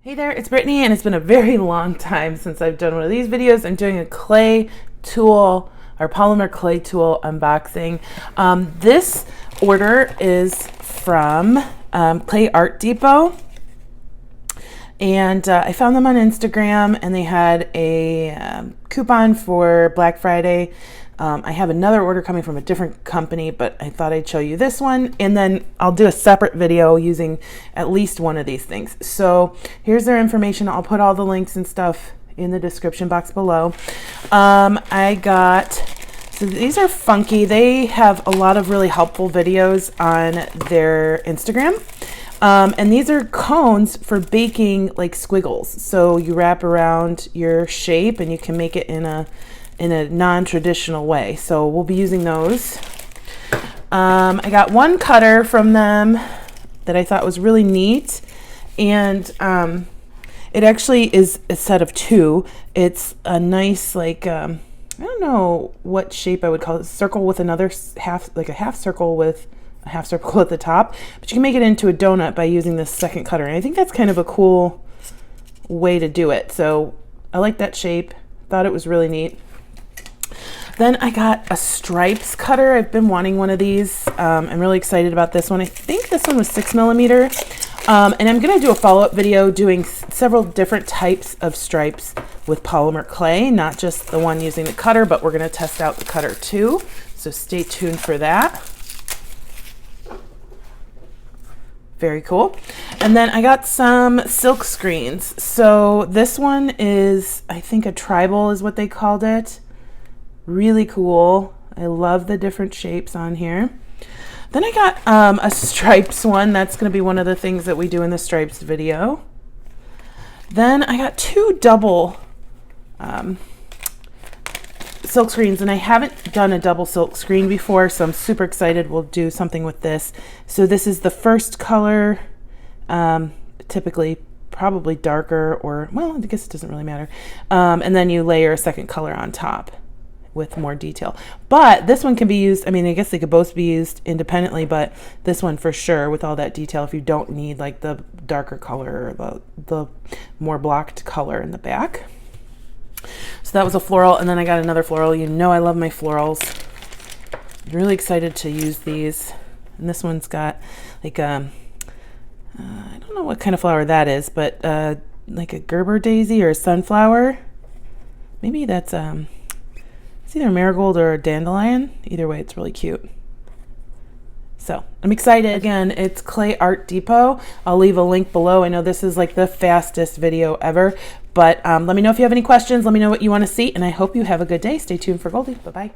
Hey there, it's Brittany, and it's been a very long time since I've done one of these videos. I'm doing a clay tool, or polymer clay tool unboxing. This order is from Clay Art Depot, and I found them on Instagram, and they had a coupon for Black Friday. I have another order coming from a different company, but I thought I'd show you this one, and then I'll do a separate video using at least one of these things. So here's their information. I'll put all the links and stuff in the description box below. So these are funky. They have a lot of really helpful videos on their Instagram. And these are cones for baking like squiggles. So you wrap around your shape and you can make it in a non-traditional way. So we'll be using those. I got one cutter from them that I thought was really neat, and it actually is a set of two. It's a nice, like I don't know what shape I would call it, circle with another half, like a half circle with a half circle at the top, but you can make it into a donut by using this second cutter, and I think that's kind of a cool way to do it. So I like that shape, thought it was really neat. Then I got a stripes cutter. I've been wanting one of these. I'm really excited about this one. I think this one was 6mm. And I'm going to do a follow-up video doing several different types of stripes with polymer clay, not just the one using the cutter, but we're going to test out the cutter too. So stay tuned for that. Very cool. And then I got some silk screens. So this one is, I think, a tribal is what they called it. Really cool. I love the different shapes on here. Then I got a stripes one. That's going to be one of the things that we do in the stripes video. Then I got two double silk screens, and I haven't done a double silk screen before, so I'm super excited. We'll do something with this. So this is the first color, typically probably darker, or, well, I guess it doesn't really matter. And then you layer a second color on top with more detail. But this one can be used, I mean, I guess they could both be used independently, but this one for sure with all that detail if you don't need like the darker color or the more blocked color in the back. So that was a floral, and then I got another floral. You know I love my florals. I'm really excited to use these. And this one's got like I don't know what kind of flower that is, but like a Gerber daisy or a sunflower. Maybe that's it's either marigold or a dandelion. Either way, it's really cute. So I'm excited. Again, it's Clay Art Depot. I'll leave a link below. I know this is like the fastest video ever, but let me know if you have any questions. Let me know what you want to see, and I hope you have a good day. Stay tuned for Goldie. Bye-bye.